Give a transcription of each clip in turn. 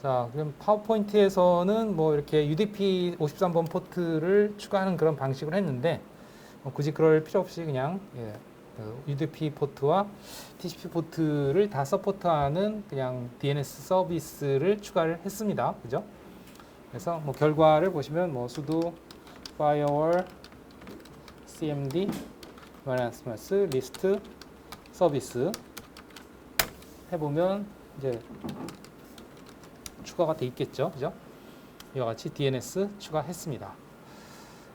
자, 그럼 파워포인트에서는 뭐 이렇게 UDP 53번 포트를 추가하는 그런 방식을 했는데 굳이 그럴 필요 없이 그냥 그 UDP 포트와 TCP 포트를 다 서포트하는 그냥 DNS 서비스를 추가를 했습니다. 그죠? 그래서 뭐 결과를 보시면 뭐 sudo firewall cmd list 서비스 해보면 이제 추가가 돼 있겠죠. 그죠? 이와 같이 DNS 추가했습니다.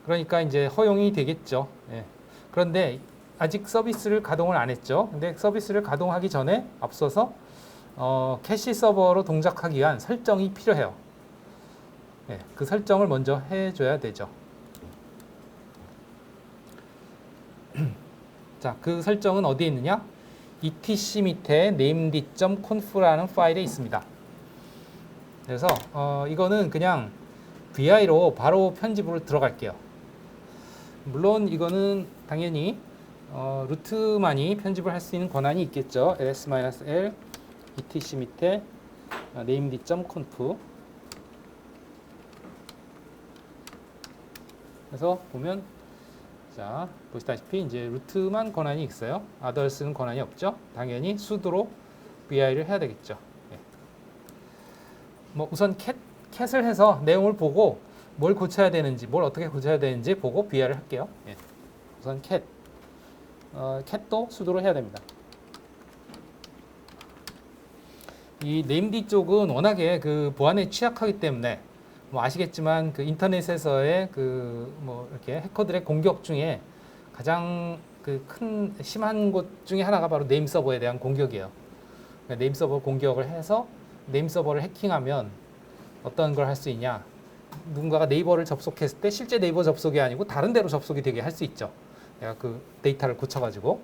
그러니까 이제 허용이 되겠죠. 예. 그런데 아직 서비스를 가동을 안 했죠. 근데 서비스를 가동하기 전에 앞서서 캐시 서버로 동작하기 위한 설정이 필요해요. 예. 그 설정을 먼저 해줘야 되죠. 자, 그 설정은 어디에 있느냐? etc 밑에 named.conf라는 파일에 있습니다. 그래서 이거는 그냥 vi로 바로 편집으로 들어갈게요. 물론 이거는 당연히 루트만이 편집을 할 수 있는 권한이 있겠죠. ls-l etc 밑에 named.conf. 그래서 보면 자 보시다시피 이제 루트만 권한이 있어요. others는 권한이 없죠. 당연히 sudo로 vi를 해야 되겠죠. 뭐 우선 캣을 해서 내용을 보고 뭘 고쳐야 되는지, 뭘 어떻게 고쳐야 되는지 보고 VR을 할게요. 예. 우선 캣도 수도로 해야 됩니다. 이 named 쪽은 워낙에 그 보안에 취약하기 때문에 뭐 아시겠지만 그 인터넷에서의 그 뭐 이렇게 해커들의 공격 중에 가장 그 큰 심한 곳 중에 하나가 바로 네임 서버에 대한 공격이에요. 네임 서버 공격을 해서 네임 서버를 해킹하면 어떤 걸 할 수 있냐? 누군가가 네이버를 접속했을 때 실제 네이버 접속이 아니고 다른 데로 접속이 되게 할 수 있죠. 내가 그 데이터를 고쳐가지고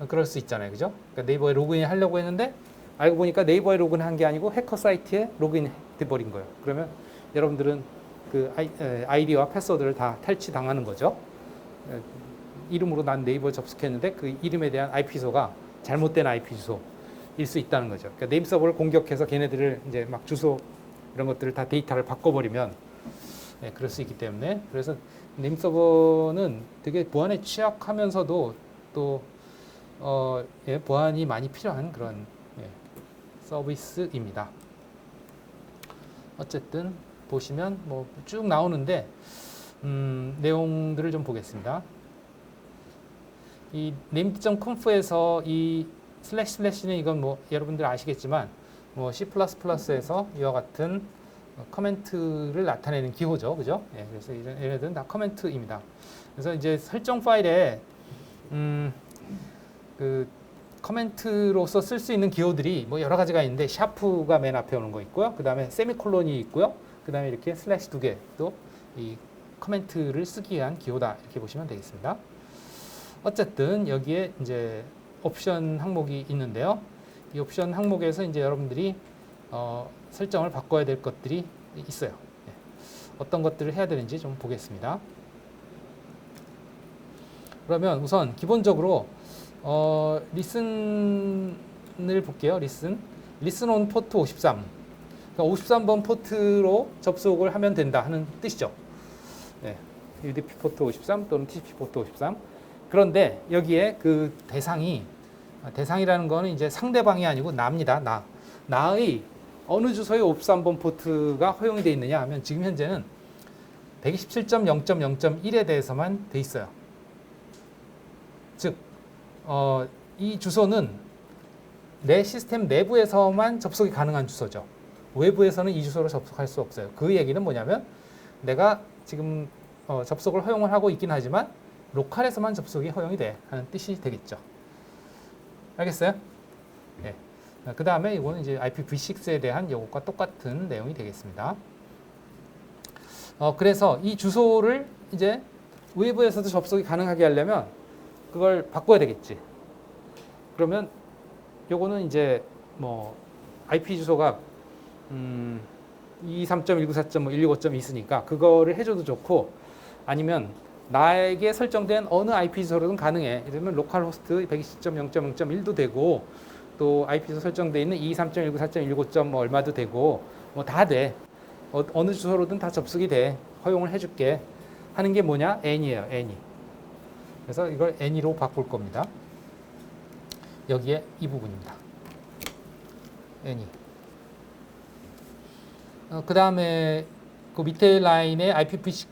그럴 수 있잖아요, 그죠? 그러니까 네이버에 로그인 하려고 했는데 알고 보니까 네이버에 로그인한 게 아니고 해커 사이트에 로그인 돼버린 거예요. 그러면 여러분들은 그 아이디와 패스워드를 다 탈취 당하는 거죠. 이름으로 난 네이버에 접속했는데 그 이름에 대한 IP 주소가 잘못된 IP 주소일 수 있다는 거죠. 그러니까 네임 서버를 공격해서 걔네들을 이제 막 주소 이런 것들을 다 데이터를 바꿔버리면 그럴 수 있기 때문에 그래서 네임 서버는 되게 보안에 취약하면서도 또 보안이 많이 필요한 그런 서비스입니다. 어쨌든 보시면 뭐 쭉 나오는데 내용들을 좀 보겠습니다. 이 named.conf에서 이 //는 이건 뭐 여러분들 아시겠지만 뭐 C++에서 이와 같은 커멘트를 나타내는 기호죠, 그죠? 예, 그래서 얘네들은 다 커멘트입니다. 그래서 이제 설정 파일에 그 커멘트로서 쓸 수 있는 기호들이 뭐 여러 가지가 있는데 샤프가 맨 앞에 오는 거 있고요. 그 다음에 세미콜론이 있고요. 그 다음에 이렇게 슬래시 2개 또 이 커멘트를 쓰기 위한 기호다 이렇게 보시면 되겠습니다. 어쨌든 여기에 이제 옵션 항목이 있는데요. 이 옵션 항목에서 이제 여러분들이 설정을 바꿔야 될 것들이 있어요. 네. 어떤 것들을 해야 되는지 좀 보겠습니다. 그러면 우선 기본적으로 리슨을 볼게요. 리슨 온 포트 53. 그러니까 53번 포트로 접속을 하면 된다 하는 뜻이죠. 네. UDP 포트 53 또는 TCP 포트 53. 그런데 여기에 그 대상이라는 거는 이제 상대방이 아니고 나입니다. 나의 어느 주소에 53번 포트가 허용이 되어 있느냐 하면 지금 현재는 127.0.0.1에 대해서만 돼 있어요. 즉, 이 주소는 내 시스템 내부에서만 접속이 가능한 주소죠. 외부에서는 이 주소로 접속할 수 없어요. 그 얘기는 뭐냐면 내가 지금 접속을 허용을 하고 있긴 하지만 로컬에서만 접속이 허용이 돼 하는 뜻이 되겠죠. 알겠어요? 네. 그 다음에 이거는 이제 IPv6에 대한 이것과 똑같은 내용이 되겠습니다. 그래서 이 주소를 이제 외부에서도 접속이 가능하게 하려면 그걸 바꿔야 되겠지. 그러면 요거는 이제 뭐 IP 주소가 23.194.165.2 있으니까 그거를 해줘도 좋고 아니면 나에게 설정된 어느 IP 주소로든 가능해. 이러면 로컬 호스트 120.0.0.1도 되고 또 IP 주소 설정되어 있는 223.194.195. 뭐 얼마도 되고 뭐 다 돼. 어느 주소로든 다 접속이 돼. 허용을 해줄게. 하는 게 뭐냐? N이에요. N이. 그래서 이걸 N으로 바꿀 겁니다. 여기에 이 부분입니다. N이. 그 다음에 그 밑에 라인의 IPv6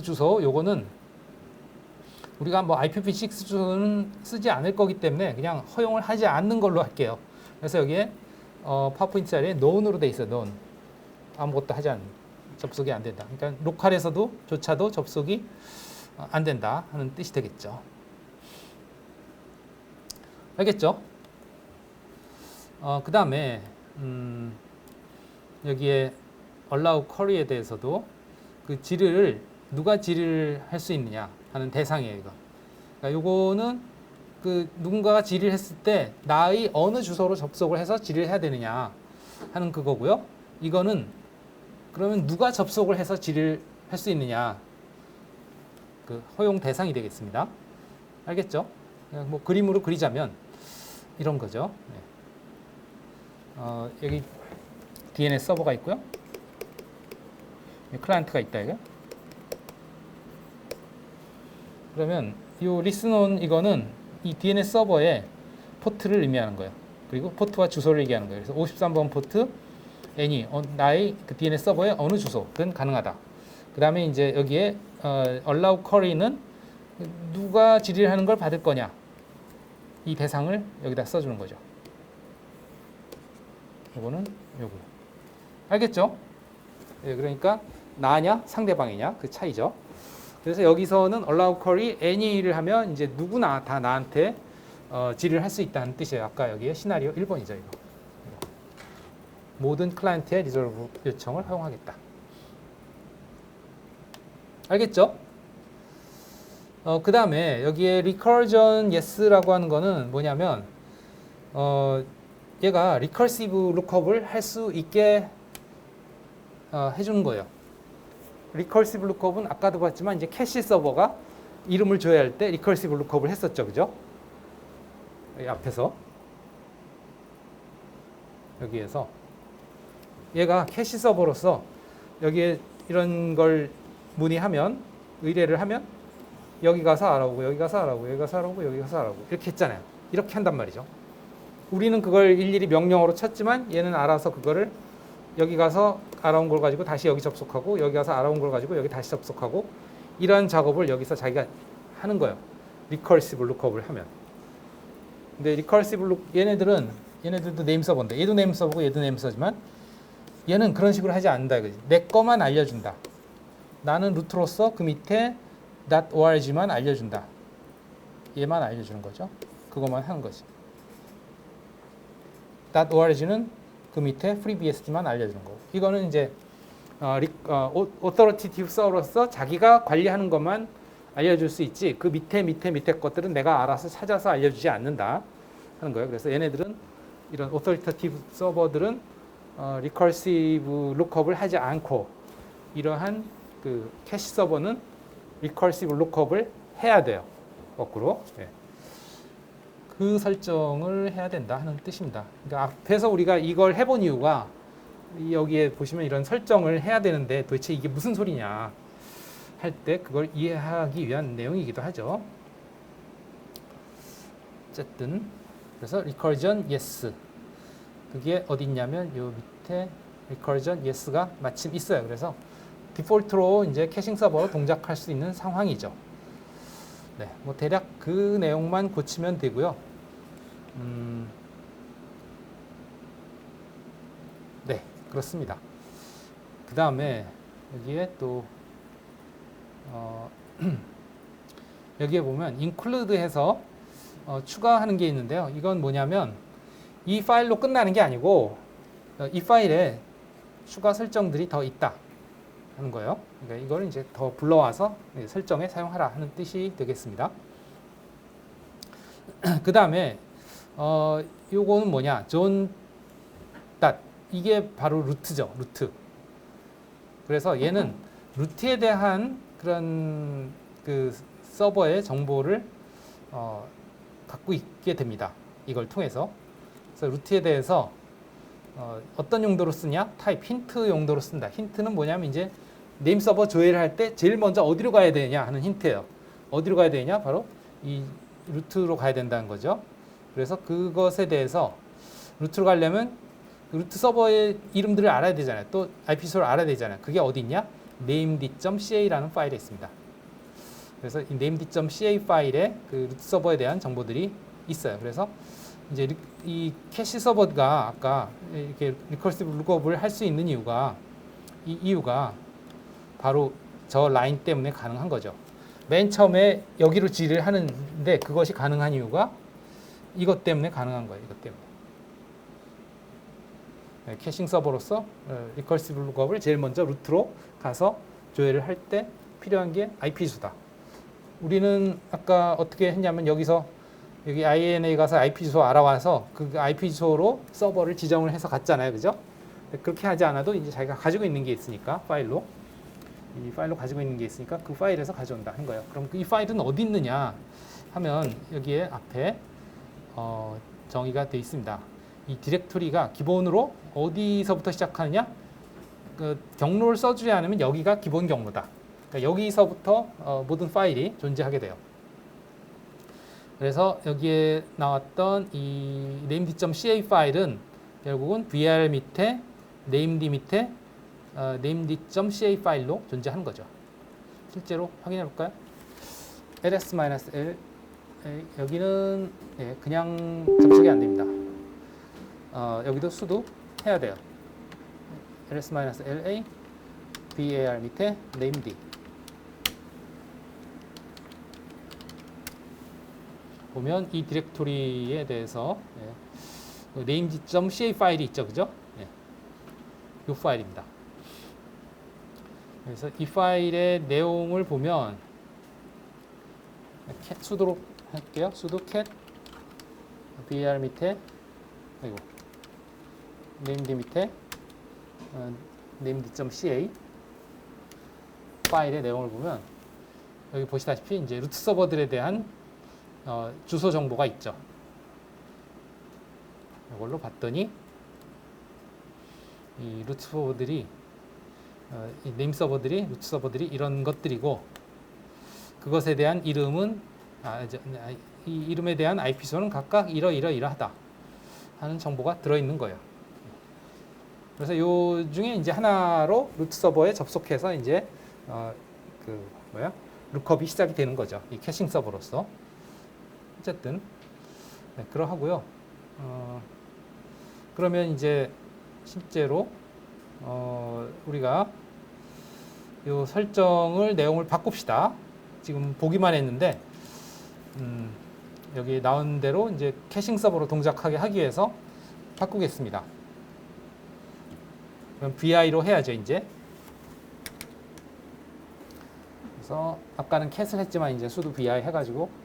주소, 요거는 우리가 뭐 IPv6 주소는 쓰지 않을 거기 때문에 그냥 허용을 하지 않는 걸로 할게요. 그래서 여기에 파워포인트 자리에 none으로 돼 있어요. none. 아무것도 하지 않는, 접속이 안 된다. 그러니까 로컬에서도 조차도 접속이 안 된다 하는 뜻이 되겠죠. 알겠죠? 그 다음에 여기에 allow query에 대해서도 그 질을 누가 질을 할 수 있느냐 하는 대상이에요. 이거. 그러니까 요거는 그 누군가가 질의를 했을 때 나의 어느 주소로 접속을 해서 질의를 해야 되느냐 하는 그거고요. 이거는 그러면 누가 접속을 해서 질의를 할 수 있느냐, 그 허용 대상이 되겠습니다. 알겠죠? 그냥 뭐 그림으로 그리자면 이런 거죠. 네. 여기 DNS 서버가 있고요. 클라이언트가 있다 이거. 그러면 이 리스논 이거는 이 DNS 서버의 포트를 의미하는 거예요. 그리고 포트와 주소를 얘기하는 거예요. 그래서 53번 포트 any 나의 그 DNS 서버의 어느 주소든 가능하다. 그 다음에 이제 여기에 allow query는 누가 질의를 하는 걸 받을 거냐, 이 대상을 여기다 써주는 거죠. 이거는 요거. 알겠죠? 예, 그러니까 나냐 상대방이냐 그 차이죠. 그래서 여기서는 allow query any를 하면 이제 누구나 다 나한테 질의를 할 수 있다는 뜻이에요. 아까 여기에 시나리오 1번이죠. 이거. 모든 클라이언트의 리졸브 요청을 허용하겠다. 알겠죠? 그 다음에 여기에 recursion yes라고 하는 거는 뭐냐면 얘가 recursive lookup을 할 수 있게 해주는 거예요. recursive lookup은 아까도 봤지만 이제 캐시 서버가 이름을 줘야 할 때 recursive lookup을 했었죠. 그죠? 이 앞에서 여기에서 얘가 캐시 서버로서 여기에 이런 걸 문의하면, 의뢰를 하면 여기 가서 알아오고 여기 가서 알아오고 여기 가서 알아오고 여기 가서 알아오고 이렇게 했잖아요. 이렇게 한단 말이죠. 우리는 그걸 일일이 명령어로 쳤지만 얘는 알아서 그거를 여기 가서 알아온 걸 가지고 다시 여기 접속하고 여기 가서 알아온 걸 가지고 여기 다시 접속하고 이러한 작업을 여기서 자기가 하는 거예요. 리커시브 룩업을 하면. 근데 리커시브 룩 얘네들도 네임 서버인데 얘도 네임 서버고 얘도 네임 서버지만 얘는 그런 식으로 하지 않는다 이거지. 내 거만 알려준다. 나는 루트로서 그 밑에 .org만 알려준다. 얘만 알려주는 거죠. 그것만 하는 거지. .org는 그 밑에 FreeBSD만 알려주는 거고. 이거는 이제 authoritative server로서 자기가 관리하는 것만 알려줄 수 있지. 그 밑에 것들은 내가 알아서 찾아서 알려주지 않는다 하는 거예요. 그래서 얘네들은 이런 authoritative 서버들은 recursive lookup을 하지 않고 이러한 그 캐시 서버는 recursive lookup을 해야 돼요. 거꾸로. 예. 그 설정을 해야 된다 하는 뜻입니다. 그러니까 앞에서 우리가 이걸 해본 이유가 여기에 보시면 이런 설정을 해야 되는데 도대체 이게 무슨 소리냐 할 때 그걸 이해하기 위한 내용이기도 하죠. 어쨌든 그래서 recursion yes 그게 어디 있냐면 요 밑에 recursion yes가 마침 있어요. 그래서 디폴트로 이제 캐싱 서버로 동작할 수 있는 상황이죠. 네, 뭐 대략 그 내용만 고치면 되고요. 네, 그렇습니다. 그 다음에 여기에 또 여기에 보면 include 해서 추가하는 게 있는데요. 이건 뭐냐면 이 파일로 끝나는 게 아니고 이 파일에 추가 설정들이 더 있다 하는 거예요. 그러니까 이걸 이제 더 불러와서 설정에 사용하라 하는 뜻이 되겠습니다. 그 다음에 요거는 뭐냐? 존 닷 이게 바로 루트죠. 루트. 그래서 얘는 루트에 대한 그런 그 서버의 정보를 갖고 있게 됩니다. 이걸 통해서. 그래서 루트에 대해서 어떤 용도로 쓰냐? 타입 힌트 용도로 쓴다. 힌트는 뭐냐면 이제 네임 서버 조회를 할 때 제일 먼저 어디로 가야 되냐 하는 힌트예요. 어디로 가야 되냐? 바로 이 루트로 가야 된다는 거죠. 그래서 그것에 대해서 루트로 가려면 루트 서버의 이름들을 알아야 되잖아요. 또 IP 주소를 알아야 되잖아요. 그게 어디 있냐? named.ca라는 파일에 있습니다. 그래서 이 named.ca 파일에 그 루트 서버에 대한 정보들이 있어요. 그래서 이제 이 캐시 서버가 아까 이렇게 리커시브 룩업을 할 수 있는 이유가 이 이유가 바로 저 라인 때문에 가능한 거죠. 맨 처음에 여기로 지를 하는데 그것이 가능한 이유가 이것 때문에 가능한 거예요. 이것 때문에. 캐싱 서버로서 리커시브 룩업을 제일 먼저 루트로 가서 조회를 할 때 필요한 게 IP 주소다. 우리는 아까 어떻게 했냐면 여기 INA 가서 IP 주소 알아와서 그 IP 주소로 서버를 지정을 해서 갔잖아요. 그죠? 그렇게 하지 않아도 이제 자기가 가지고 있는 게 있으니까 이 파일로 가지고 있는 게 있으니까 그 파일에서 가져온다 한 거예요. 그럼 이 파일은 어디 있느냐 하면 여기에 앞에 정의가 되어 있습니다. 이 디렉토리가 기본으로 어디서부터 시작하느냐? 그 경로를 써주지 않으면 여기가 기본 경로다. 그러니까 여기서부터 모든 파일이 존재하게 돼요. 그래서 여기에 나왔던 이 named.ca 파일은 결국은 vir 밑에 named 밑에 named.ca 파일로 존재하는 거죠. 실제로 확인해 볼까요? ls-l 여기는 그냥 접속이 안 됩니다. 여기도 sudo 해야 돼요. ls-la var 밑에 named 보면 이 디렉토리에 대해서 named.ca 파일이 있죠, 그죠? 이 파일입니다. 그래서 이 파일의 내용을 보면 sudo로 할게요. sudo cat var 밑에 named 밑에 named.ca 파일의 내용을 보면 여기 보시다시피 이제 루트 서버들에 대한 주소 정보가 있죠. 이걸로 봤더니 이 루트 서버들이 이 네임 서버들이 루트 서버들이 이런 것들이고 그것에 대한 이름은 이 이름에 대한 IP 주소는 각각 이러이러이러하다 하는 정보가 들어 있는 거예요. 그래서 요 중에 이제 하나로 루트 서버에 접속해서 이제 룩업이 시작이 되는 거죠. 이 캐싱 서버로서. 어쨌든 그러하고요. 그러면 이제 실제로 우리가 요 설정을 내용을 바꿉시다. 지금 보기만 했는데 여기 나온 대로 이제 캐싱 서버로 동작하게 하기 위해서 바꾸겠습니다. 그럼 VI로 해야죠, 이제. 그래서 아까는 캣을 했지만 이제 sudo vi 해가지고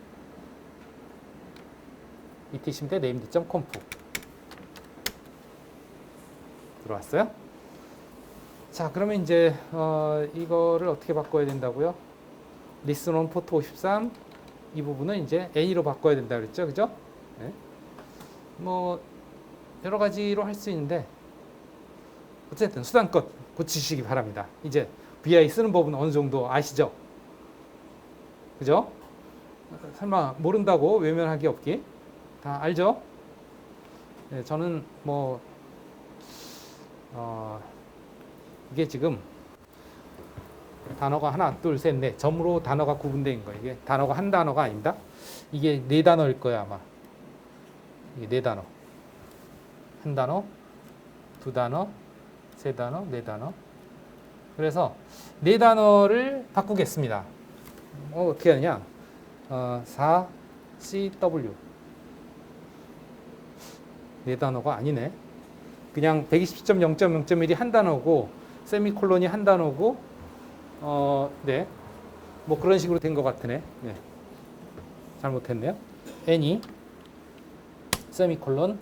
etc 대 named.conf 들어왔어요? 자, 그러면 이제 이거를 어떻게 바꿔야 된다고요? listen on port 53 이 부분은 이제 A로 바꿔야 된다 그랬죠, 그죠? 네. 뭐 여러 가지로 할 수 있는데 어쨌든 수단껏 고치시기 바랍니다. 이제 VI 쓰는 법은 어느 정도 아시죠? 그죠? 설마 모른다고 외면하기 없기 다 알죠? 네, 저는 뭐 이게 지금 단어가 하나, 둘, 셋, 넷 점으로 단어가 구분된 거예요. 이게 단어가 한 단어가 아닙니다. 이게 네 단어일 거예요, 아마. 이게 네 단어. 한 단어, 두 단어, 세 단어, 네 단어. 그래서 네 단어를 바꾸겠습니다. 어떻게 하느냐? 4CW. 네 단어가 아니네. 그냥 120.0.0.1이 한 단어고, 세미콜론이 한 단어고, 네. 뭐 그런 식으로 된 것 같으네. 네. 잘못했네요. N이, 세미콜론,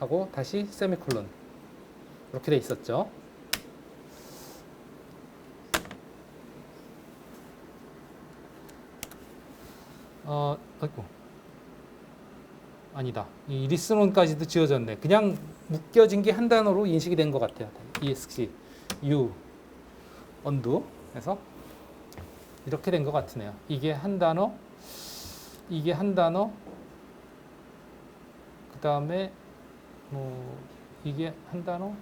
하고 다시 세미콜론. 이렇게 돼 있었죠. 아이고. 아니다. 이 리스논까지도 지워졌네. 그냥 묶여진 게 한 단어로 인식이 된 것 같아요. ESC, U, undo 해서 이렇게 된 것 같으네요. 이게 한 단어, 이게 한 단어, 그 다음에 뭐 이게 한 단어,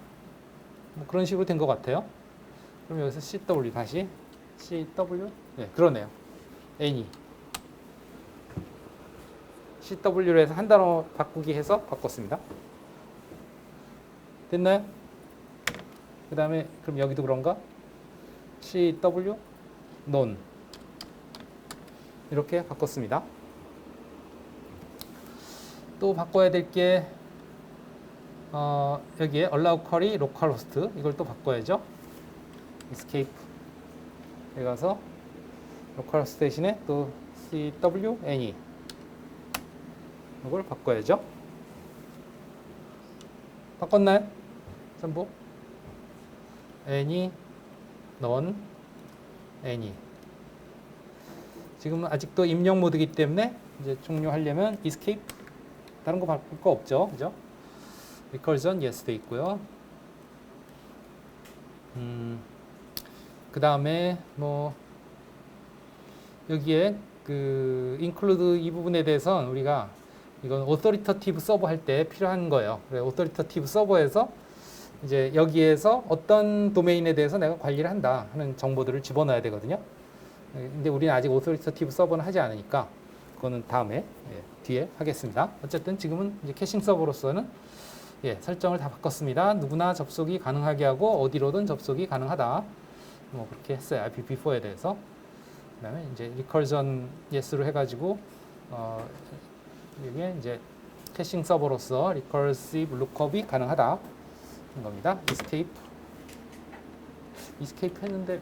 뭐 그런 식으로 된 것 같아요. 그럼 여기서 CW 다시 CW, 네, 그러네요. N이 CW로 해서 한 단어 바꾸기 해서 바꿨습니다. 됐나요? 그 다음에 그럼 여기도 그런가? CW, non 이렇게 바꿨습니다. 또 바꿔야 될 게 여기에 allow query localhost 이걸 또 바꿔야죠. escape 에 가서 localhost 대신에 또 CWNE 이걸 바꿔야죠. 바꿨나요? 전부? any, non, any. 지금은 아직도 입력 모드이기 때문에 이제 종료하려면 escape 다른 거 바꿀 거 없죠, 그죠? recursion yes 돼 있고요. 그 다음에 뭐 여기에 그 include 이 부분에 대해서는 우리가 이건 authoritative 서버 할 때 필요한 거예요. 그래, authoritative 서버에서 이제 여기에서 어떤 도메인에 대해서 내가 관리를 한다 하는 정보들을 집어넣어야 되거든요. 근데 우리는 아직 authoritative 서버는 하지 않으니까 그거는 다음에 뒤에 하겠습니다. 어쨌든 지금은 이제 캐싱 서버로서는 설정을 다 바꿨습니다. 누구나 접속이 가능하게 하고 어디로든 접속이 가능하다. 뭐 그렇게 했어요. IPv4에 대해서. 그다음에 이제 recursion yes로 해가지고 이게 이제 캐싱 서버로서 recursive lookup이 가능하다 는 겁니다. escape 했는데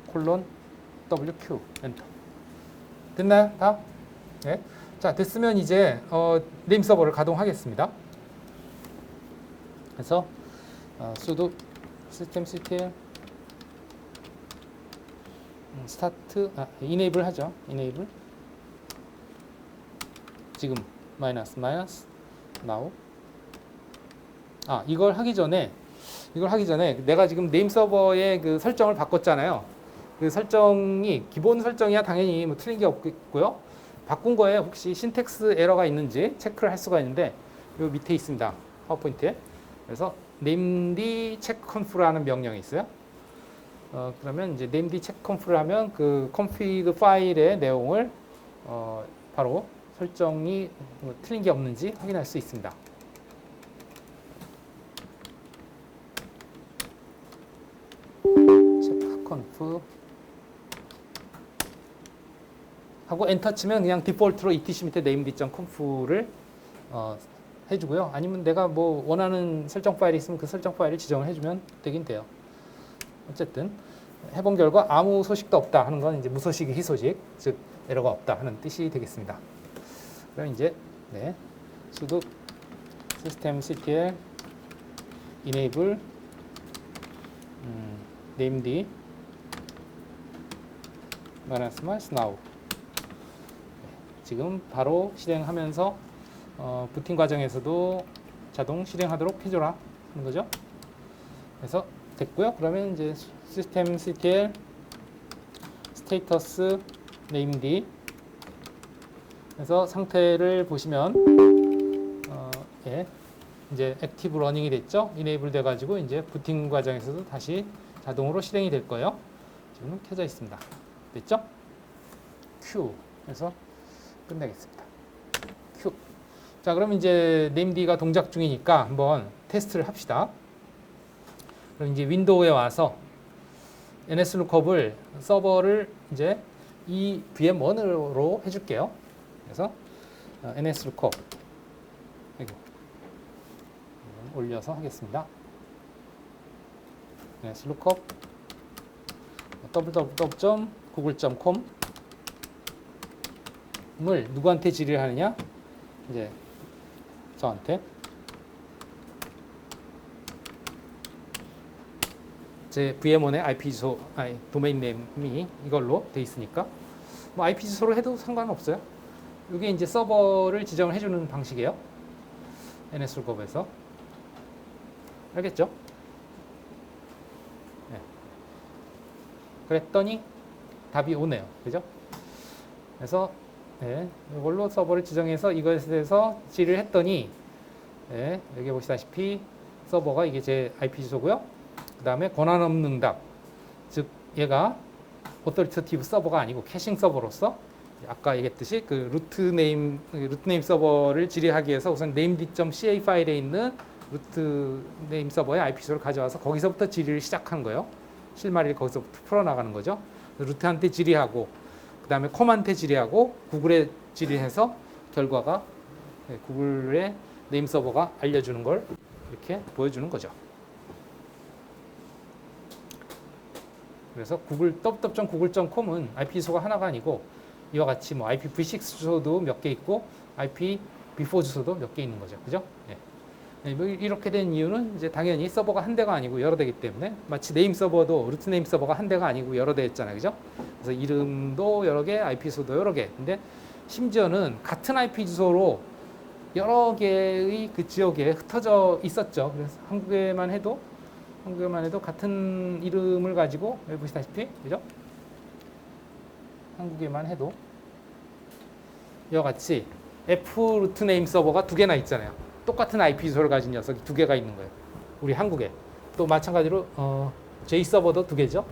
콜론 WQ 엔터 됐나요? 다? 네. 자 됐으면 이제 네임 서버를 가동하겠습니다. 그래서 sudo systemctl start enable 하죠. enable 지금 마이너스 now 이걸 하기 전에 내가 지금 네임 서버의 그 설정을 바꿨잖아요. 그 설정이 기본 설정이야 당연히 뭐 틀린 게 없고요. 바꾼 거에 혹시 신텍스 에러가 있는지 체크를 할 수가 있는데 요 밑에 있습니다. 파워포인트에. 그래서 named checkconf라는 명령이 있어요. 그러면 이제 named checkconf를 하면 그 config 파일의 내용을 바로 설정이 뭐 틀린 게 없는지 확인할 수 있습니다. checkconf 하고 엔터 치면 그냥 디폴트로 etc 밑에 named.conf를 해주고요. 아니면 내가 뭐 원하는 설정 파일이 있으면 그 설정 파일을 지정을 해주면 되긴 돼요. 어쨌든 해본 결과 아무 소식도 없다 하는 건 이제 무소식이 희소식, 즉 에러가 없다 하는 뜻이 되겠습니다. 그럼 이제 sudo systemctl enable named -now 지금 바로 실행하면서 부팅 과정에서도 자동 실행하도록 해줘라 하는 거죠. 그래서 됐고요. 그러면 이제 systemctl status named 그래서 상태를 보시면 이제 active running이 됐죠. enable 돼가지고 이제 부팅 과정에서도 다시 자동으로 실행이 될 거예요. 지금 켜져 있습니다. 됐죠? Q 해서 끝내겠습니다. Q. 자, 그럼 이제 named가 동작 중이니까 한번 테스트를 합시다. 그럼 이제 윈도우에 와서 NSLOOKUP을 서버를 이제 이 VM1으로 해줄게요. 그래서 NSLOOKUP 올려서 하겠습니다. NSLOOKUP www.google.com 을 누구한테 질의를 하느냐? 이제 저한테 제 VM1의 IP 주소, 도메인 네임이 이걸로 돼 있으니까 뭐 IP 주소로 해도 상관없어요. 이게 이제 서버를 지정을 해주는 방식이에요. NSROop에서. 알겠죠? 네. 그랬더니 답이 오네요. 그죠? 그래서 네, 이걸로 서버를 지정해서 이것에 대해서 질의를 했더니 네, 여기 보시다시피 서버가 이게 제 IP 주소고요. 그 다음에 권한 없는 응답, 즉 얘가 오토리테이티브 서버가 아니고 캐싱 서버로서 아까 얘기했듯이 그 루트 네임 서버를 질의하기 위해서 우선 named.ca 파일에 있는 루트 네임 서버의 IP 주소를 가져와서 거기서부터 질의를 시작한 거예요. 실마리를 거기서부터 풀어나가는 거죠. 루트한테 질의하고 그 다음에 컴한테 질의하고 구글에 질의해서 결과가 구글의 네임 서버가 알려주는 걸 이렇게 보여주는 거죠. 그래서 www.google.com은 IP 주소가 하나가 아니고 이와 같이 뭐 IPv6 주소도 몇 개 있고 IPv4 주소도 몇 개 있는 거죠. 그죠? 예. 이렇게 된 이유는 이제 당연히 서버가 한 대가 아니고 여러 대이기 때문에 마치 네임 서버도 루트 네임 서버가 한 대가 아니고 여러 대였잖아요. 그죠? 그래서 이름도 여러 개, IP 주소도 여러 개. 근데 심지어는 같은 IP 주소로 여러 개의 그 지역에 흩어져 있었죠. 그래서 한국에만 해도 같은 이름을 가지고 여기 보시다시피 그죠? 한국에만 해도 이와 같이 F 루트 네임 서버가 두 개나 있잖아요. 똑같은 IP 주소를 가진 녀석이 두 개가 있는 거예요. 우리 한국에. 또 마찬가지로 J 서버도 두 개죠.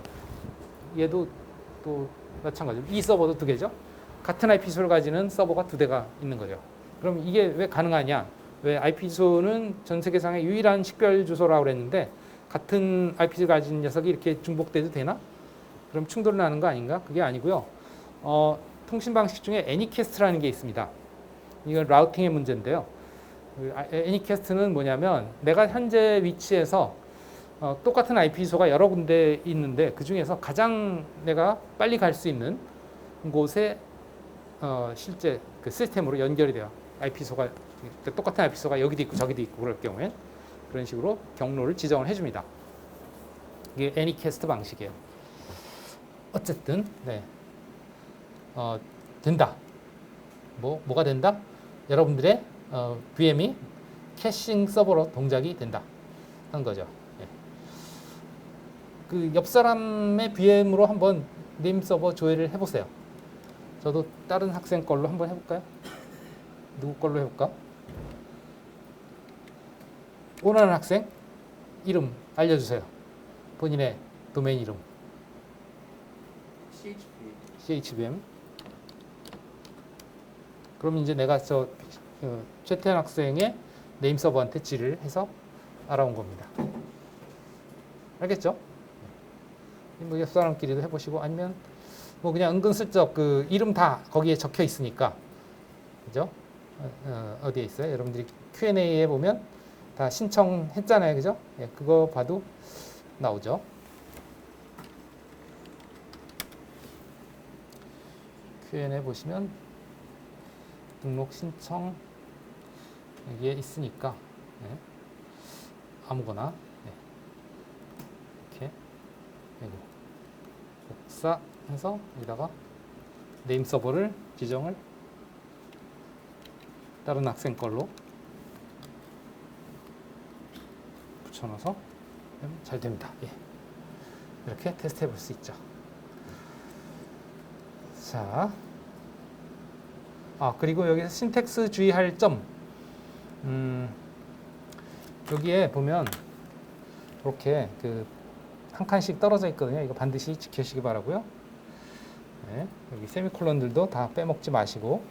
얘도 또 마찬가지로 E 서버도 두 개죠. 같은 IP 주소를 가지는 서버가 두 대가 있는 거죠. 그럼 이게 왜 가능하냐? 왜 IP 주소는 전 세계상의 유일한 식별 주소라고 그랬는데 같은 IP 주소를 가진 녀석이 이렇게 중복돼도 되나? 그럼 충돌이 나는 거 아닌가? 그게 아니고요. 통신 방식 중에 애니캐스트라는 게 있습니다. 이건 라우팅의 문제인데요. 애니캐스트는 뭐냐면 내가 현재 위치에서 똑같은 IP 주소가 여러 군데 있는데 그 중에서 가장 내가 빨리 갈 수 있는 곳에 실제 그 시스템으로 연결이 돼요. IP 주소가 똑같은 IP 주소가 여기도 있고 저기도 있고 그럴 경우에 그런 식으로 경로를 지정을 해줍니다. 이게 애니캐스트 방식이에요. 어쨌든 네. 된다. 뭐가 된다? 여러분들의 VM이 캐싱 서버로 동작이 된다 하는 거죠. 예. 그 옆 사람의 VM으로 한번 네임 서버 조회를 해보세요. 저도 다른 학생 걸로 한번 해볼까요? 누구 걸로 해볼까? 원하는 학생 이름 알려주세요. 본인의 도메인 이름. CHVM. 그럼 이제 내가 최태현 학생의 네임 서버한테 질의를 해서 알아온 겁니다. 알겠죠? 뭐 옆 사람끼리도 해보시고 아니면 뭐 그냥 은근슬쩍 그 이름 다 거기에 적혀 있으니까 그죠? 어디에 있어요? 여러분들이 Q&A에 보면 다 신청했잖아요, 그죠? 예, 그거 봐도 나오죠. Q&A 보시면 등록 신청 여기에 있으니까 네. 아무거나 네. 이렇게 그리고 복사해서 여기다가 네임 서버를 지정을 다른 학생 걸로 붙여넣어서 잘 됩니다. 예. 이렇게 테스트 해볼 수 있죠. 자, 그리고 여기서 신텍스 주의할 점. 여기에 보면 이렇게 한 칸씩 떨어져 있거든요. 이거 반드시 지키시기 바라고요. 네, 여기 세미콜론들도 다 빼먹지 마시고.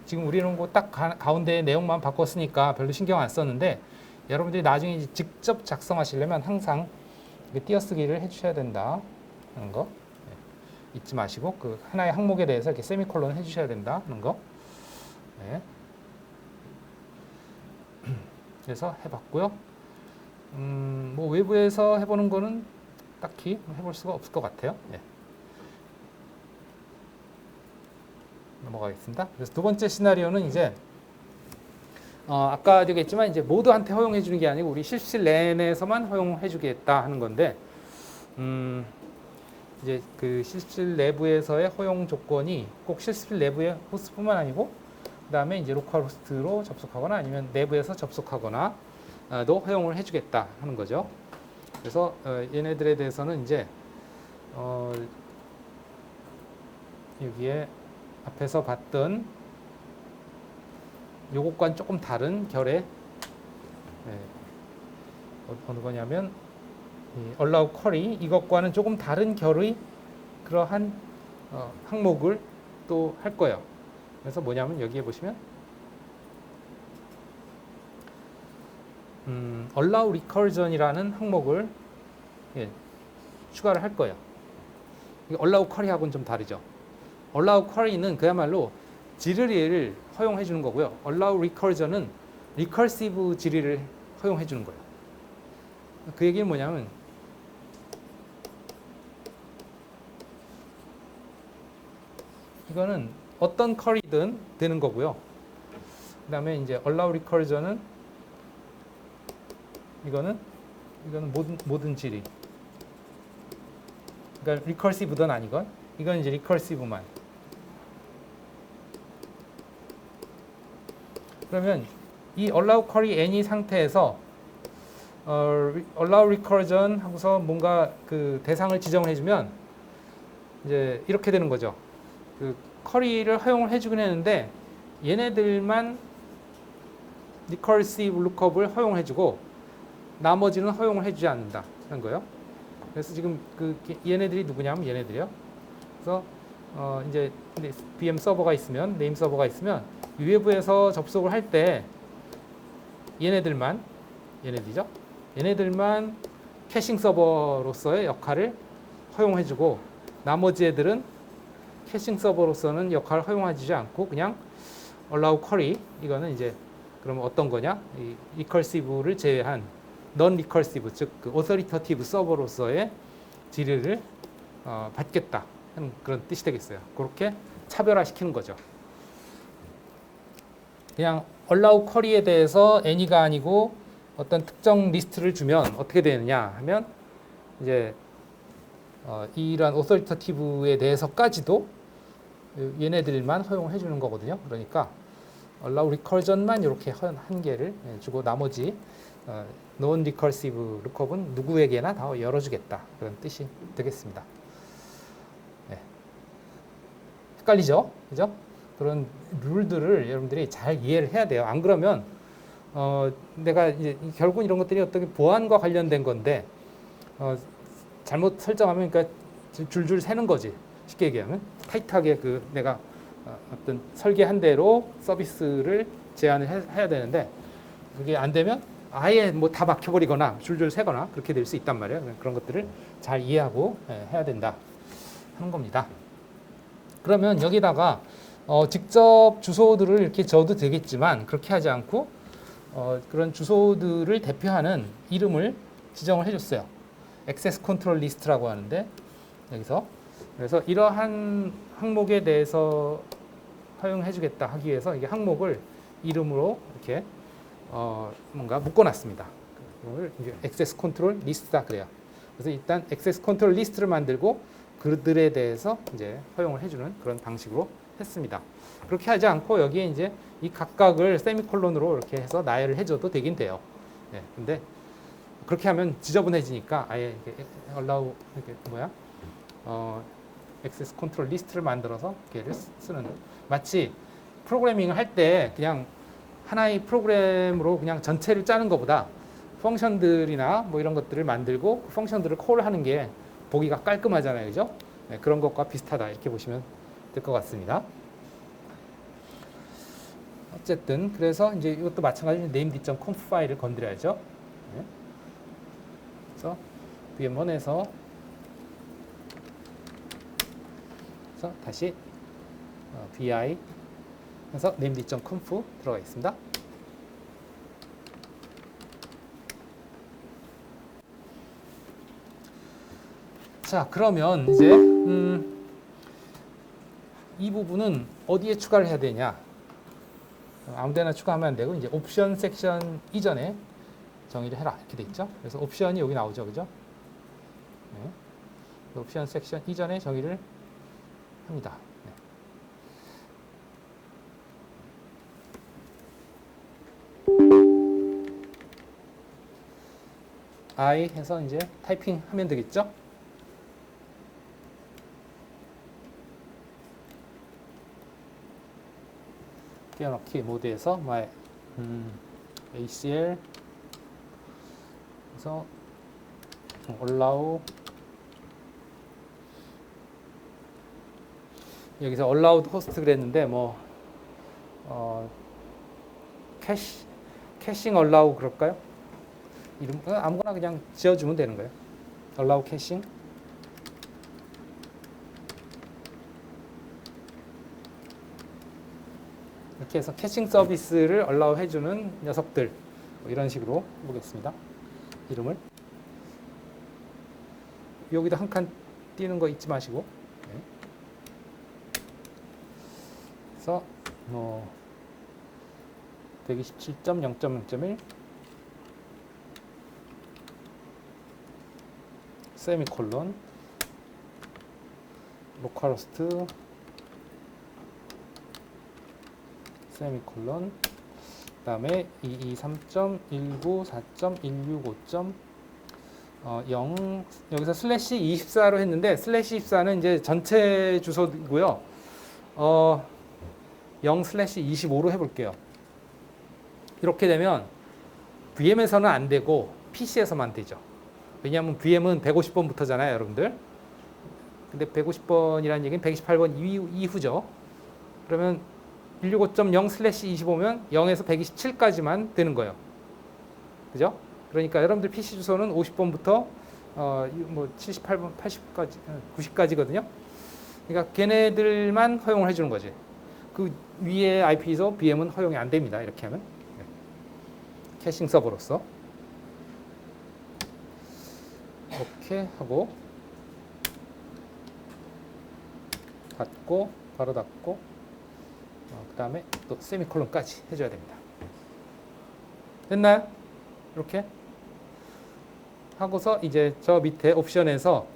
지금 우리는 딱 가운데 내용만 바꿨으니까 별로 신경 안 썼는데 여러분들이 나중에 직접 작성하시려면 항상 띄어쓰기를 해주셔야 된다 하는 거 잊지 마시고 그 하나의 항목에 대해서 이렇게 세미콜론 해주셔야 된다 하는 거. 네. 그래서 해봤고요. 뭐 외부에서 해보는 거는 딱히 해볼 수가 없을 것 같아요. 네. 넘어가겠습니다. 그래서 두 번째 시나리오는 이제 아까 얘기했지만 이제 모두한테 허용해 주는 게 아니고 우리 실습실 내에서만 허용해 주겠다 하는 건데 이제 그 실습실 내부에서의 허용 조건이 꼭 실습실 내부의 호스트뿐만 아니고 그다음에 이제 로컬 호스트로 접속하거나 아니면 내부에서 접속하거나도 허용을 해주겠다 하는 거죠. 그래서 얘네들에 대해서는 이제 여기에 앞에서 봤던 요것과는 조금 다른 결의 어느 거냐면 이 allow query 이것과는 조금 다른 결의 그러한 항목을 또 할 거예요. 그래서 뭐냐면 여기에 보시면 allow recursion이라는 항목을 추가를 할 거예요. allow query하고는 좀 다르죠. allow query는 그야말로 질의를 허용해 주는 거고요. allow recursion은 recursive 질의를 허용해 주는 거예요. 그 얘기는 뭐냐면 이거는 어떤 쿼리든 되는 거고요. 그 다음에 이제 allow recursion은 이거는 모든 질의. 그러니까 recursive든 아니건 이건 이제 recursive만. 그러면 이 allow query any 상태에서 allow recursion 하고서 뭔가 그 대상을 지정을 해주면 이제 이렇게 되는 거죠. 그 쿼리를 허용을 해주긴 했는데 얘네들만 recursive lookup을 허용해주고 나머지는 허용을 해주지 않는다 하는 거예요. 그래서 지금 그 얘네들이 누구냐면 얘네들이요. 그래서 이제 VM 서버가 있으면 네임 서버가 있으면 외부에서 접속을 할 때 얘네들이죠. 얘네들만 캐싱 서버로서의 역할을 허용해주고 나머지 애들은 캐싱 서버로서는 역할을 허용하지 않고 그냥 allow query 이거는 이제 그러면 어떤 거냐? 이 recursive를 제외한 non recursive 즉 그 authoritative 서버로서의 질의를 받겠다 하는 그런 뜻이 되겠어요. 그렇게 차별화시키는 거죠. 그냥 allow query에 대해서 any가 아니고 어떤 특정 리스트를 주면 어떻게 되느냐 하면 이제 이러한 authoritative에 대해서까지도 얘네들만 허용해 주는 거거든요. 그러니까 allow recursion만 이렇게 한 개를 주고 나머지 non recursive lookup은 누구에게나 다 열어주겠다 그런 뜻이 되겠습니다. 네. 헷갈리죠, 그죠? 그런 룰들을 여러분들이 잘 이해를 해야 돼요. 안 그러면 내가 이제 결국 이런 것들이 어떻게 보안과 관련된 건데 잘못 설정하면 그러니까 줄줄 새는 거지. 쉽게 얘기하면 타이트하게 그 내가 어떤 설계한 대로 서비스를 제안을 해야 되는데 그게 안 되면 아예 뭐 다 막혀버리거나 줄줄 새거나 그렇게 될 수 있단 말이에요. 그런 것들을 잘 이해하고 해야 된다 하는 겁니다. 그러면 여기다가 직접 주소들을 이렇게 적어도 되겠지만 그렇게 하지 않고 그런 주소들을 대표하는 이름을 지정을 해줬어요. 액세스 컨트롤 리스트라고 하는데 여기서 그래서 이러한 항목에 대해서 허용해주겠다 하기 위해서 이게 항목을 이름으로 이렇게 뭔가 묶어놨습니다. 이걸 이제 액세스 컨트롤 리스트다 그래요. 그래서 일단 액세스 컨트롤 리스트를 만들고 그들에 대해서 이제 허용을 해주는 그런 방식으로 했습니다. 그렇게 하지 않고 여기에 이제 이 각각을 세미콜론으로 이렇게 해서 나열을 해줘도 되긴 돼요. 네, 근데 그렇게 하면 지저분해지니까 아예 이렇게 allow 이렇게 액세스 컨트롤 리스트를 만들어서 걔를 쓰는 마치 프로그래밍을 할 때 그냥 하나의 프로그램으로 그냥 전체를 짜는 것보다 펑션들이나 뭐 이런 것들을 만들고 그 펑션들을 콜하는 게 보기가 깔끔하잖아요, 그죠? 네, 그런 것과 비슷하다 이렇게 보시면 될 것 같습니다. 어쨌든 그래서 이제 이것도 마찬가지로 named.conf 파일을 건드려야죠. 네. 그래서 vm1에서 다시 vi 해서 named.conf 들어가 있습니다. 자, 그러면 이제 이 부분은 어디에 추가를 해야 되냐? 아무데나 추가하면 안 되고 이제 옵션 섹션 이전에 정의를 해라 이렇게 돼 있죠. 그래서 옵션이 여기 나오죠, 그죠? 네. 옵션 섹션 이전에 정의를 합니다. 네. I 해서 이제 타이핑 하면 되겠죠? 띄워넣기 모드에서 my ACL 그래서 allow 여기서 allowed host 그랬는데 뭐 캐싱 allow 그럴까요? 이름 아무거나 그냥 지어주면 되는 거예요. allow 캐싱 이렇게 해서 캐싱 서비스를 allow 해주는 녀석들 뭐 이런 식으로 해보겠습니다. 이름을 여기도 한 칸 띄는 거 잊지 마시고 네. 그래서 뭐 127.0.0.1 세미콜론 로컬호스트 세미콜론 그 다음에 223.194.165.0 여기서 슬래시 24로 했는데 슬래시 24는 이제 전체 주소고요. 0 슬래시 25로 해볼게요. 이렇게 되면 VM에서는 안 되고 PC에서만 되죠. 왜냐하면 VM은 150번부터잖아요, 여러분들. 근데 150번이라는 얘기는 128번 이후죠. 그러면 165.0 슬래시 25면 0에서 127까지만 되는 거예요. 그죠? 그러니까 여러분들 PC 주소는 50번부터 뭐 78번, 80까지, 90까지거든요. 그러니까 걔네들만 허용을 해주는 거지. 그 위에 IP에서 VM은 허용이 안 됩니다. 이렇게 하면. 캐싱 서버로서. 이렇게 하고 닫고 바로 닫고 그 다음에 또 세미콜론까지 해줘야 됩니다. 됐나요? 이렇게 하고서 이제 저 밑에 옵션에서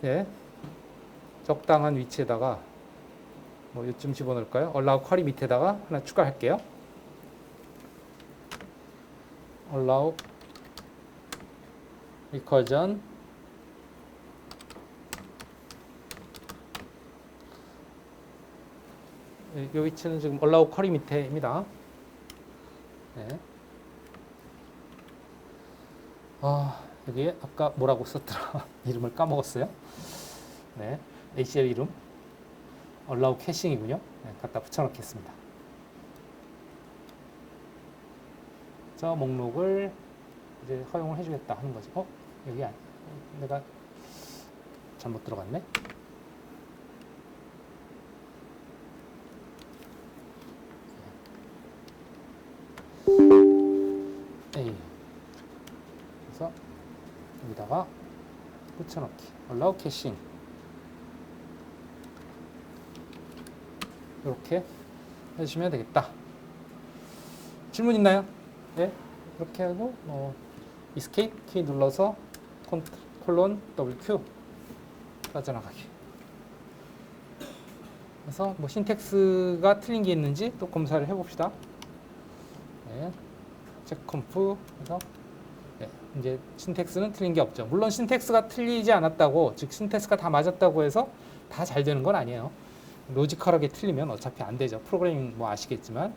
네, 적당한 위치에다가 뭐 요쯤 집어넣을까요? allow 쿼리 밑에다가 하나 추가할게요. allow recursion 이 위치는 지금 allow 쿼리 밑에입니다. 네. 여기에 아까 뭐라고 썼더라 이름을 까먹었어요. 네, ACL 이름 allow 캐싱이군요. 네, 갖다 붙여넣겠습니다. 저 목록을 이제 허용을 해주겠다 하는 거지. 여기 내가 잘못 들어갔네. A 그래서 여기다가 붙여넣기 allow 캐싱 이렇게 해주시면 되겠다. 질문 있나요? 네, 이렇게 하고 Escape 키 눌러서 콜론 WQ 빠져나가기. 그래서 뭐 신텍스가 틀린 게 있는지 또 검사를 해봅시다. 네, 체크컴프 해서 네, 이제 신텍스는 틀린 게 없죠. 물론 신텍스가 틀리지 않았다고, 즉 신텍스가 다 맞았다고 해서 다 잘 되는 건 아니에요. 로지컬하게 틀리면 어차피 안 되죠. 프로그래밍 뭐 아시겠지만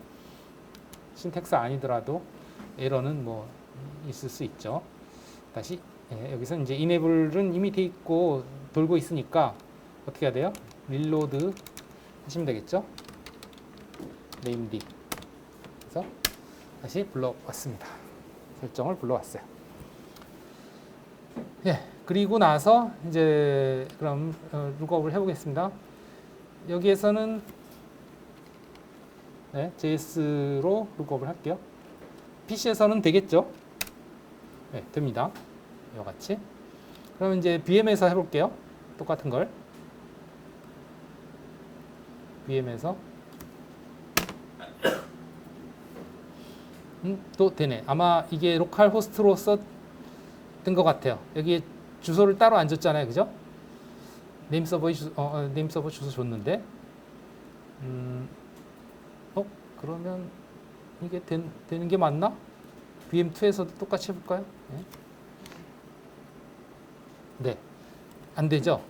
신텍스 아니더라도 에러는 뭐 있을 수 있죠. 다시 여기서 이제 이네블은 이미 돼 있고 돌고 있으니까 어떻게 해야 돼요? 릴로드 하시면 되겠죠. 네임드 그래서 다시 불러왔습니다. 설정을 불러왔어요. 그리고 나서 이제 그럼 룩업을 해보겠습니다. 여기에서는 JS로 룩업을 할게요. PC에서는 되겠죠? 네, 됩니다. 이와 같이. 그럼 이제 VM에서 해볼게요. 똑같은 걸. VM에서 또 되네. 아마 이게 로컬 호스트로서 된 것 같아요. 여기에 주소를 따로 안 줬잖아요. 그죠? 네임 서버 주소 줬는데 그러면 이게 되는 게 맞나? VM2에서도 똑같이 해볼까요? 네. 네, 안 되죠.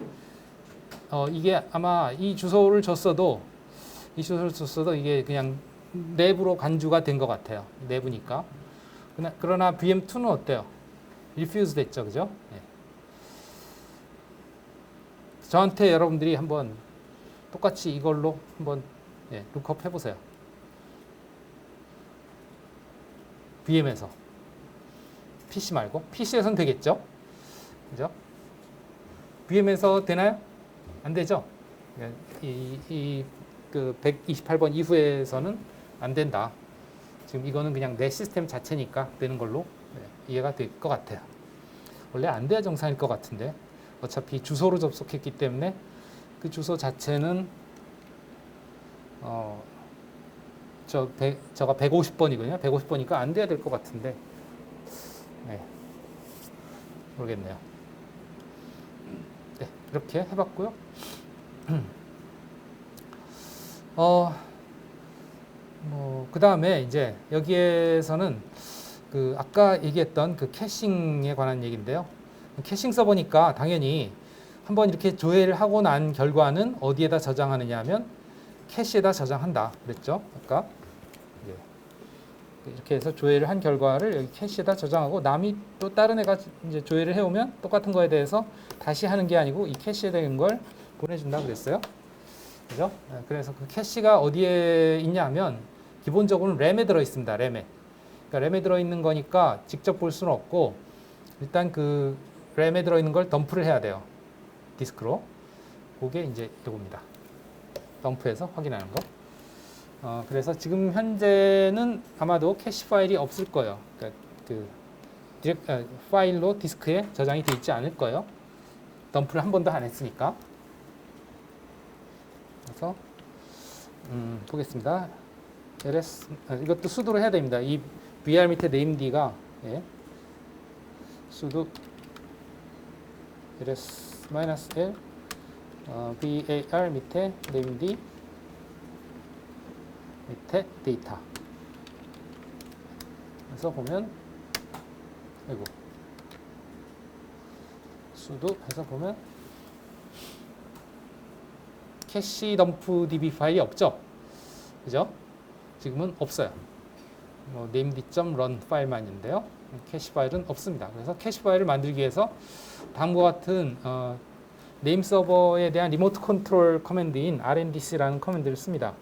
이게 아마 이 주소를 줬어도 이게 그냥 내부로 간주가 된 것 같아요. 내부니까. 그러나 VM2는 어때요? refuse 됐죠, 그죠? 네. 저한테 여러분들이 한번 똑같이 이걸로 한번 룩업 해보세요. VM에서 PC 말고 PC에선 되겠죠, 그죠? VM에서 되나요? 안 되죠. 그 128번 이후에서는 안 된다. 지금 이거는 그냥 내 시스템 자체니까 되는 걸로 이해가 될 것 같아요. 원래 안 돼야 정상일 것 같은데 어차피 주소로 접속했기 때문에 그 주소 자체는 저가 150번이거든요. 150번이니까 안 돼야 될 것 같은데 모르겠네요. 네, 이렇게 해봤고요. 그 다음에 이제 여기에서는 그 아까 얘기했던 그 캐싱에 관한 얘기인데요. 캐싱 서버니까 당연히 한번 이렇게 조회를 하고 난 결과는 어디에다 저장하느냐 하면 캐시에다 저장한다 그랬죠. 아까 이렇게 해서 조회를 한 결과를 여기 캐시에다 저장하고 남이 또 다른 애가 이제 조회를 해오면 똑같은 거에 대해서 다시 하는 게 아니고 이 캐시에 대한 걸 보내준다 그랬어요. 그죠? 그래서 그 캐시가 어디에 있냐 하면 기본적으로는 램에 들어 있습니다. 램에. 그러니까 램에 들어 있는 거니까 직접 볼 수는 없고 일단 그 램에 들어 있는 걸 덤프를 해야 돼요. 디스크로. 그게 이제 이겁니다. 덤프해서 확인하는 거. 그래서 지금 현재는 아마도 캐시 파일이 없을 거예요. 그러니까 파일로 디스크에 저장이 되어 있지 않을 거예요. 덤프를 한 번도 안 했으니까. 그래서 보겠습니다. ls 이것도 sudo로 해야 됩니다. 이 var 밑에 named가 sudo ls-l var 밑에 named 밑에 데이터. 그래서 보면 아이고 sudo 해서 보면 캐시 덤프 db 파일이 없죠, 그죠? 지금은 없어요. named.run 파일만 있는데요. 캐시 파일은 없습니다. 그래서 캐시 파일을 만들기 위해서 다음과 같은 네임 서버에 대한 리모트 컨트롤 커맨드인 rndc라는 커맨드를 씁니다.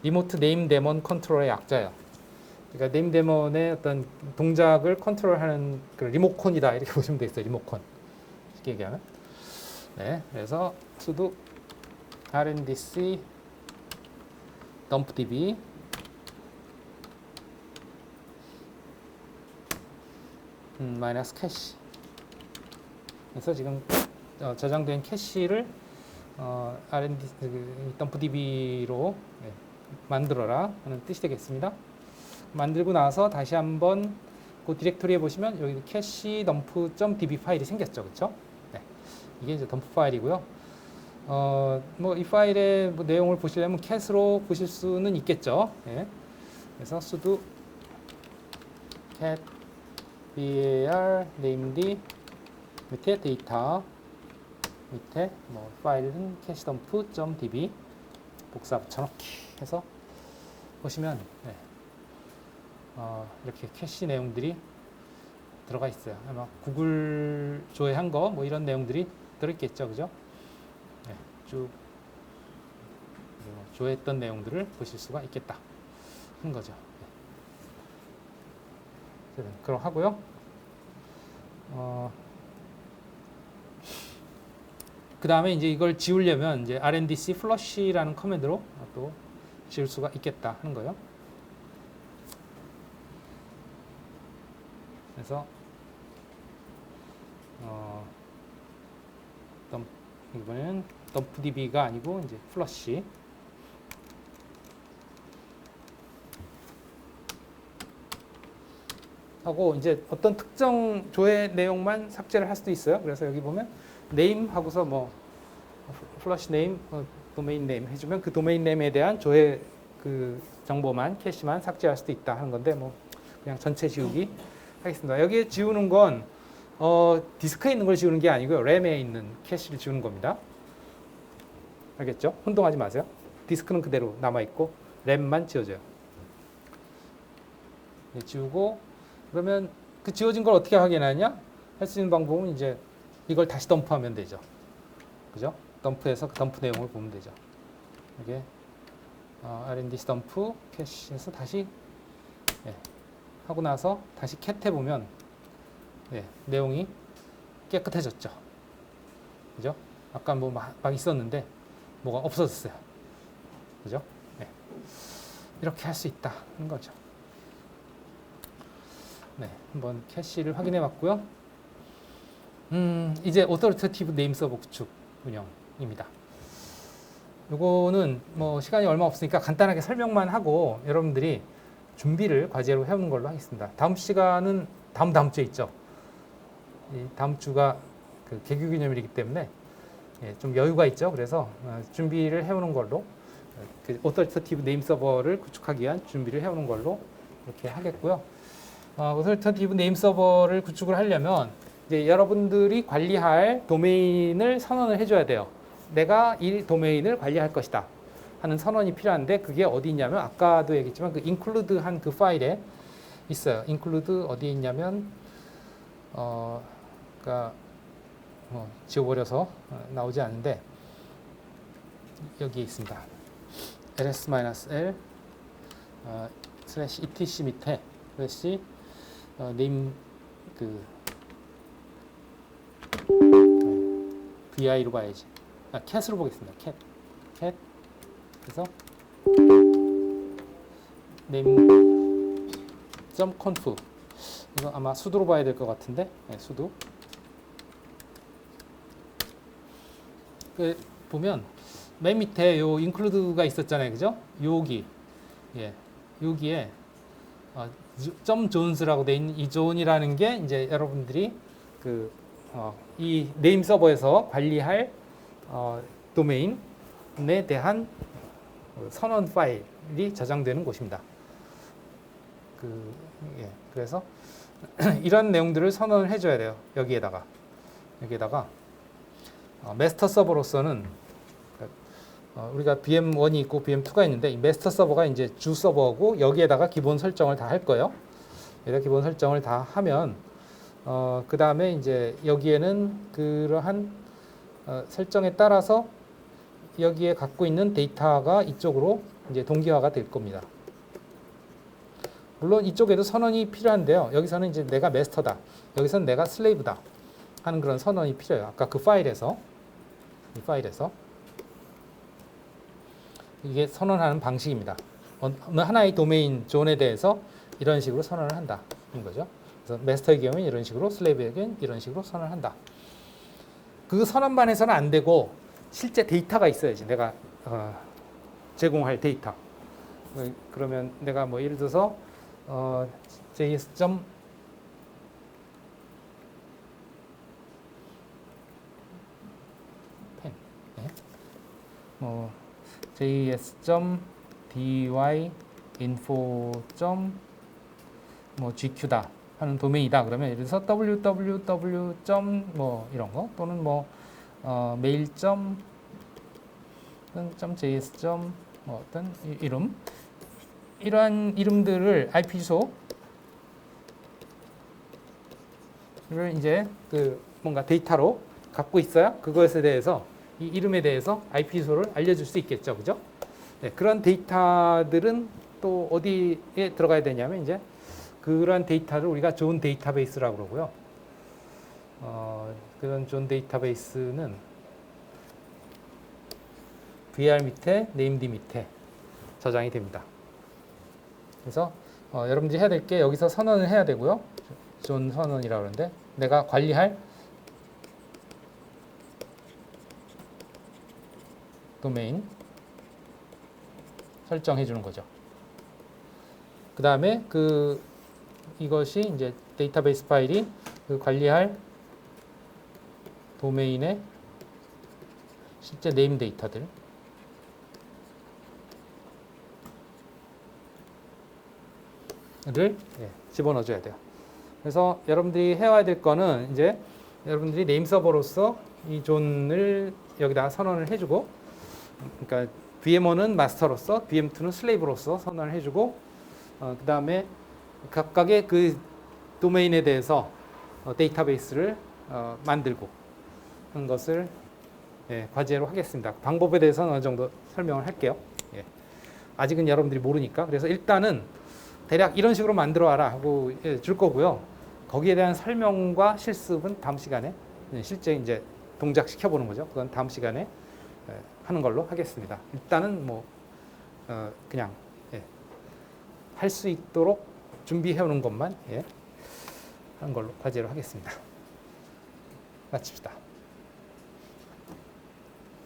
리모트 네임 데몬 컨트롤의 약자예요. 그러니까 네임 데몬의 어떤 동작을 컨트롤하는 그 리모컨이다 이렇게 보시면 되겠어요. 리모컨 쉽게 얘기하면. 네, 그래서 sudo rndc dumpdb 마이너스 캐시. 그래서 지금 저장된 캐시를 rndc dumpdb로 만들어라 하는 뜻이 되겠습니다. 만들고 나서 다시 한번 그 디렉토리에 보시면 여기 캐시 dump.db 파일이 생겼죠, 그렇죠? 네, 이게 이제 덤프 파일이고요. 이 파일의 내용을 보시려면 cat으로 보실 수는 있겠죠. 네. 그래서 sudo cat var named 밑에 데이터 밑에 파일은 cachedump.db 복사 붙여넣기 해서 보시면 이렇게 캐시 내용들이 들어가 있어요. 아마 구글 조회한 거 이런 내용들이 들어있겠죠, 그죠? 네, 쭉 조회했던 내용들을 보실 수가 있겠다 하는 거죠. 네. 그럼 하고요. 그 다음에 이제 이걸 지우려면 이제 rndc flush라는 커맨드로 또 지울 수가 있겠다 하는 거예요. 그래서 이번에는 dumpdb가 아니고 이제 flush 하고 이제 어떤 특정 조회 내용만 삭제를 할 수도 있어요. 그래서 여기 보면 name 하고서 flush name, domain name 해주면 그 domain name에 대한 조회 그 정보만 캐시만 삭제할 수도 있다 하는 건데 그냥 전체 지우기 하겠습니다. 여기에 지우는 건 디스크에 있는 걸 지우는 게 아니고요. 램에 있는 캐시를 지우는 겁니다. 알겠죠? 혼동하지 마세요. 디스크는 그대로 남아있고 램만 지워져요. 네, 지우고 그러면 그 지워진 걸 어떻게 확인하냐? 할 수 있는 방법은 이제 이걸 다시 덤프하면 되죠. 그죠? 덤프해서 그 덤프 내용을 보면 되죠. 이게 R&D 덤프 캐시에서 다시 예, 하고 나서 다시 캣 해보면 예, 내용이 깨끗해졌죠. 그죠? 아까 뭐 막 있었는데 뭐가 없어졌어요. 그죠? 네. 이렇게 할 수 있다는 거죠. 네, 한번 캐시를 확인해 봤고요. 이제 오토리테이티브 네임 서버 구축 운영입니다. 요거는 뭐 시간이 얼마 없으니까 간단하게 설명만 하고 여러분들이 준비를 과제로 해오는 걸로 하겠습니다. 다음 시간은 다음 주에 있죠. 이 다음 주가 그 개교 기념일이기 때문에 예, 좀 여유가 있죠. 그래서 준비를 해오는 걸로 그 오토리테이티브 네임 서버를 구축하기 위한 준비를 해오는 걸로 이렇게 하겠고요. 오토리테이티브 네임 서버를 구축을 하려면 이제 여러분들이 관리할 도메인을 선언을 해줘야 돼요. 내가 이 도메인을 관리할 것이다 하는 선언이 필요한데 그게 어디 있냐면 아까도 얘기했지만 그 include 한 그 파일에 있어요. include 어디 있냐면 그러니까 지워버려서 나오지 않는데 여기에 있습니다. ls-l /etc 밑에 슬래시 네임 그 vi로 봐야지. 캣으로 보겠습니다. 캣 그래서 name.conf 이거 아마 수도로 봐야 될 것 같은데 네, 수도. 그 보면 맨 밑에 요 include가 있었잖아요, 그죠? 여기 예, 여기에 .jones라고 돼 있는 이 존이라는 게 이제 여러분들이 이 네임 서버에서 관리할 도메인에 대한 선언 파일이 저장되는 곳입니다. 그래서 이런 내용들을 선언을 해줘야 돼요. 여기에다가 마스터 서버로서는 우리가 VM1이 있고 VM2가 있는데 이 마스터 서버가 이제 주 서버고 여기에다가 기본 설정을 다 할 거예요. 여기다 기본 설정을 다 하면 그 다음에 이제 여기에는 그러한 설정에 따라서 여기에 갖고 있는 데이터가 이쪽으로 이제 동기화가 될 겁니다. 물론 이쪽에도 선언이 필요한데요. 여기서는 이제 내가 마스터다. 여기서는 내가 슬레이브다. 하는 그런 선언이 필요해요. 아까 그 파일에서 이 파일에서 이게 선언하는 방식입니다. 어느 하나의 도메인 존에 대해서 이런 식으로 선언을 한다. 인 거죠. 그래서 마스터의 경우는 이런 식으로, 슬레이브의 경우는 이런 식으로 선언을 한다. 그 선언만 해서는 안 되고 실제 데이터가 있어야지. 내가 제공할 데이터. 그러면 내가 뭐 예를 들어서 js. 펜. 네. js.dy info. gq다 하는 도메인이다. 그러면 예를 들어서 www. 뭐 이런 거 또는 뭐 mail. .js. 뭐 어떤 이름 이러한 이름들을 IP 주소를 이제 그 뭔가 데이터로 갖고 있어야 그것에 대해서 이 이름에 대해서 IP 주소를 알려줄 수 있겠죠, 그죠? 네, 그런 데이터들은 또 어디에 들어가야 되냐면 이제 그런 데이터를 우리가 좋은 데이터베이스라고 그러고요. 그런 좋은 데이터베이스는 vir 밑에 named 밑에 저장이 됩니다. 그래서 여러분들이 해야 될 게 여기서 선언을 해야 되고요. 존 선언이라고 그러는데 내가 관리할 도메인 설정해 주는 거죠. 그 다음에 이것이 이제 데이터베이스 파일이 그 관리할 도메인의 실제 네임 데이터들을 집어넣어줘야 돼요. 그래서 여러분들이 해와야 될 거는 이제 여러분들이 네임 서버로서 이 존을 여기다 선언을 해주고, 그러니까 VM1은 마스터로서, VM2는 슬레이브로서 선언을 해주고, 그 다음에 각각의 그 도메인에 대해서 데이터베이스를 만들고 하는 것을 과제로 하겠습니다. 방법에 대해서는 어느 정도 설명을 할게요. 예. 아직은 여러분들이 모르니까. 그래서 일단은 대략 이런 식으로 만들어 와라 하고 줄 거고요. 거기에 대한 설명과 실습은 다음 시간에 실제 이제 동작 시켜보는 거죠. 그건 다음 시간에 하는 걸로 하겠습니다. 일단은 뭐 그냥 할 수 있도록 준비해 오는 것만 하는 걸로 과제로 하겠습니다. 마칩시다.